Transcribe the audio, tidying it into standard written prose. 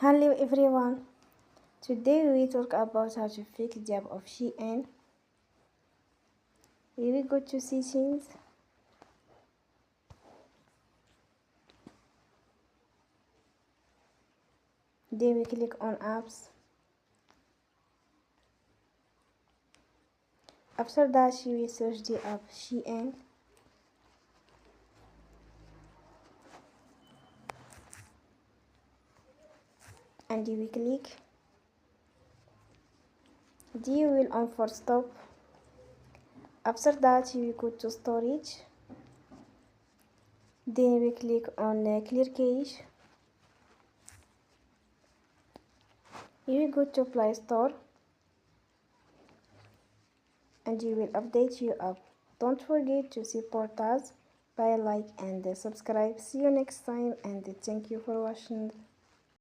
Hello everyone. Today we talk about how to fix the app of Shein. Here we go to settings. Then we click on apps. After that we will search the app Shein. And we click. Then you will on for stop. After that you will go to storage. Then we click on clear cache. You will go to Play Store. And you will update your app. Don't forget to support us by like and subscribe. See you next time and thank you for watching.